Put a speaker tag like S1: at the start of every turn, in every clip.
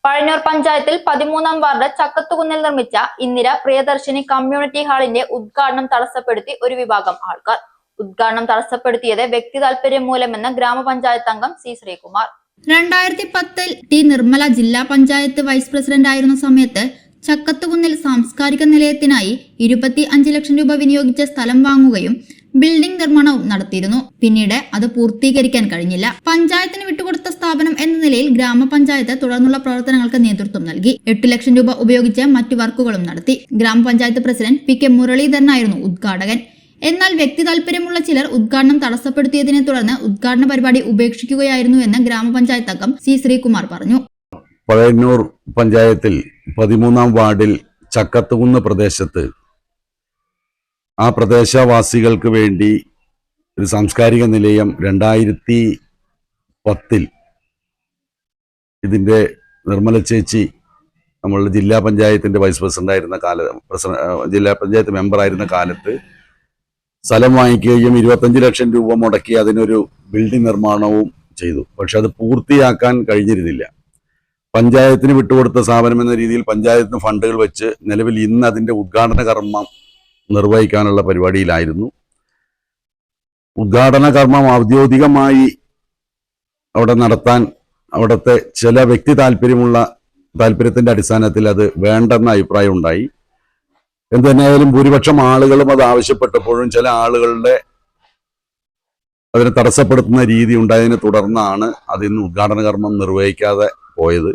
S1: പഴഞ്ഞൂർ പഞ്ചായത്തിൽ 13ാം വാർഡ് ചക്കത്തുകുന്നിൽ നിർമ്മിച്ച ഇന്ദിര പ്രിയദർശിനി കമ്മ്യൂണിറ്റി ഹാളിന്റെ ഉദ്ഘാടനം തടസ്സപ്പെടുത്തി ഒരു വിഭാഗം ആൾക്കാർ. ഉദ്ഘാടനം തടസ്സപ്പെടുത്തിയത് വ്യക്തി താൽപര്യം മൂലമെന്ന് ഗ്രാമപഞ്ചായത്ത് അംഗം സി ശ്രീകുമാർ.
S2: 2010 ടി നിർമ്മല ജില്ലാ പഞ്ചായത്ത് വൈസ് പ്രസിഡന്റ് ആയിരുന്ന സമയത്ത് ചക്കത്തുകുന്നിൽ സാംസ്കാരിക നിലയത്തിനായി 25 ലക്ഷം രൂപ വിനിയോഗിച്ച സ്ഥലം വാങ്ങുകയും ബിൽഡിംഗ് നിർമ്മാണവും നടത്തിയിരുന്നു. പിന്നീട് അത് പൂർത്തീകരിക്കാൻ കഴിഞ്ഞില്ല. പഞ്ചായത്തിന് വിട്ടുകൊടുത്ത സ്ഥാപനം എന്ന നിലയിൽ ഗ്രാമപഞ്ചായത്ത് തുടർന്നുള്ള പ്രവർത്തനങ്ങൾക്ക് നേതൃത്വം നൽകി. 8 ലക്ഷം രൂപ ഉപയോഗിച്ച് മറ്റു വർക്കുകളും നടത്തി. ഗ്രാമപഞ്ചായത്ത് പ്രസിഡന്റ് പി കെ മുരളീധരനായിരുന്നു ഉദ്ഘാടകൻ. എന്നാൽ വ്യക്തി താൽപര്യമുള്ള ചിലർ ഉദ്ഘാടനം തടസ്സപ്പെടുത്തിയതിനെ തുടർന്ന് ഉദ്ഘാടന പരിപാടി ഉപേക്ഷിക്കുകയായിരുന്നുവെന്ന് ഗ്രാമപഞ്ചായത്ത് അംഗം സി ശ്രീകുമാർ പറഞ്ഞു.
S3: പഴയന്നൂർ പഞ്ചായത്തിൽ 13ാം വാർഡിൽ ചക്കത്തുകുന്ന് പ്രദേശത്ത് ആ പ്രദേശവാസികൾക്ക് വേണ്ടി ഒരു സാംസ്കാരിക നിലയം 2010 ഇതിൻ്റെ നിർമ്മല ചേച്ചി നമ്മളുടെ ജില്ലാ പഞ്ചായത്തിൻ്റെ വൈസ് പ്രസിഡൻ്റായിരുന്ന ജില്ലാ പഞ്ചായത്ത് മെമ്പറായിരുന്ന കാലത്ത് സ്ഥലം വാങ്ങിക്കുകയും 25 ലക്ഷം രൂപ മുടക്കി അതിനൊരു ബിൽഡിംഗ് നിർമ്മാണവും ചെയ്തു. പക്ഷെ അത് പൂർത്തിയാക്കാൻ കഴിഞ്ഞിരുന്നില്ല. പഞ്ചായത്തിന് വിട്ടുകൊടുത്ത സ്ഥാപനം എന്ന രീതിയിൽ പഞ്ചായത്തിന് ഫണ്ടുകൾ വെച്ച് നിലവിൽ ഇന്ന് അതിൻ്റെ ഉദ്ഘാടന കർമ്മം നിർവഹിക്കാനുള്ള പരിപാടിയിലായിരുന്നു. ഉദ്ഘാടന കർമ്മം ഔദ്യോഗികമായി അവിടെ നടത്താൻ അവിടുത്തെ ചില വ്യക്തി താല്പര്യത്തിൻ്റെ അടിസ്ഥാനത്തിൽ അത് വേണ്ടെന്ന അഭിപ്രായം ഉണ്ടായി. എന്തുതന്നെയായാലും ഭൂരിപക്ഷം ആളുകളും അത് ആവശ്യപ്പെട്ടപ്പോഴും ചില ആളുകളുടെ അതിനെ തടസ്സപ്പെടുത്തുന്ന രീതി ഉണ്ടായതിനെ തുടർന്നാണ് അതിന്ന് ഉദ്ഘാടന കർമ്മം നിർവഹിക്കാതെ പോയത്.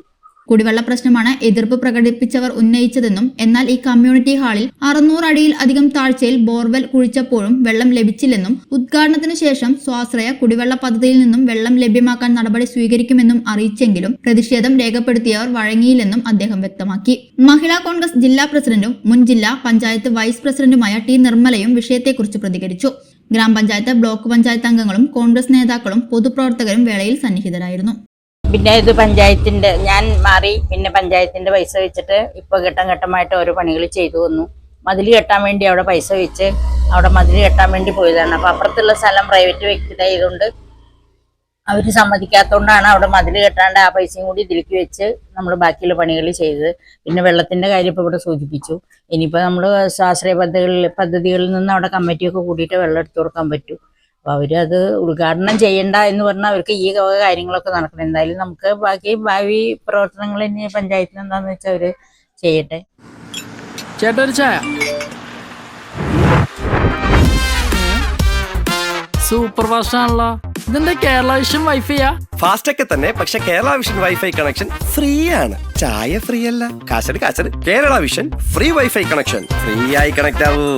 S2: കുടിവെള്ള പ്രശ്നമാണ് എതിർപ്പ് പ്രകടിപ്പിച്ചവർ ഉന്നയിച്ചതെന്നും എന്നാൽ ഈ കമ്മ്യൂണിറ്റി ഹാളിൽ 600 അടിയിൽ അധികം താഴ്ചയിൽ ബോർവെൽ കുഴിച്ചപ്പോഴും വെള്ളം ലഭിച്ചില്ലെന്നും ഉദ്ഘാടനത്തിന് ശേഷം സ്വാശ്രയ കുടിവെള്ള പദ്ധതിയിൽ നിന്നും വെള്ളം ലഭ്യമാക്കാൻ നടപടി സ്വീകരിക്കുമെന്നും അറിയിച്ചെങ്കിലും പ്രതിഷേധം രേഖപ്പെടുത്തിയവർ വഴങ്ങിയില്ലെന്നും അദ്ദേഹം വ്യക്തമാക്കി. മഹിളാ കോൺഗ്രസ് ജില്ലാ പ്രസിഡന്റും മുൻ ജില്ലാ പഞ്ചായത്ത് വൈസ് പ്രസിഡന്റുമായ ടി നിർമ്മലയും വിഷയത്തെക്കുറിച്ച് പ്രതികരിച്ചു. ഗ്രാമപഞ്ചായത്ത് ബ്ലോക്ക് പഞ്ചായത്ത് അംഗങ്ങളും കോൺഗ്രസ് നേതാക്കളും പൊതുപ്രവർത്തകരും വേളയിൽ സന്നിഹിതരായിരുന്നു.
S4: പിന്നെ ഇത് പഞ്ചായത്തിൻ്റെ ഞാൻ മാറി പിന്നെ പഞ്ചായത്തിൻ്റെ പൈസ വെച്ചിട്ട് ഇപ്പോൾ ഘട്ടമായിട്ട് ഓരോ പണികൾ ചെയ്തു വന്നു. മതിൽ കെട്ടാൻ വേണ്ടി അവിടെ പൈസ വെച്ച് അവിടെ മതിൽ കെട്ടാൻ വേണ്ടി പോയതാണ്. അപ്പോൾ അപ്പുറത്തുള്ള സ്ഥലം പ്രൈവറ്റ് വ്യക്തിയായതുകൊണ്ട് അവർ സമ്മതിക്കാത്തതുകൊണ്ടാണ് അവിടെ മതിൽ കെട്ടാണ്ട് ആ പൈസയും കൂടി ഇതിലേക്ക് വെച്ച് നമ്മൾ ബാക്കിയുള്ള പണികൾ ചെയ്തത്. പിന്നെ വെള്ളത്തിൻ്റെ കാര്യം ഇപ്പോൾ ഇവിടെ സൂചിപ്പിച്ചു. ഇനിയിപ്പോൾ നമ്മൾ സ്വാശ്രയ പദ്ധതികളിൽ നിന്ന് അവിടെ കമ്മിറ്റിയൊക്കെ കൂടിയിട്ട് വെള്ളം എടുത്തു കൊടുക്കാൻ പറ്റും. അപ്പോൾ അവരത് ഉദ്ഘാടനം ചെയ്യണ്ട എന്ന് പറഞ്ഞാൽ അവർക്ക് ഈ കാര്യങ്ങളൊക്കെ നടക്കണം. എന്തായാലും നമുക്ക് ബാക്കി ഭാവി പ്രവർത്തനങ്ങൾ ഇനി പഞ്ചായത്തിൽ എന്താന്ന് വെച്ചാൽ അവര് ചെയ്യട്ടെ.
S5: ചേട്ടാ ഒരു ചായ. സൂപ്പർ ഫാസ്റ്റ് ആണല്ലോ. ഇതെന്താ കേരള വിഷൻ വൈഫൈയാ?
S6: ഫാസ്റ്റ് ഒക്കെ തന്നെ, പക്ഷെ Kerala vision wifi connection free ആണ്. ചായ ഫ്രീ അല്ല, കാശട് Kerala vision free wifi connection. Free ആയി കണക്ട് ആവൂ.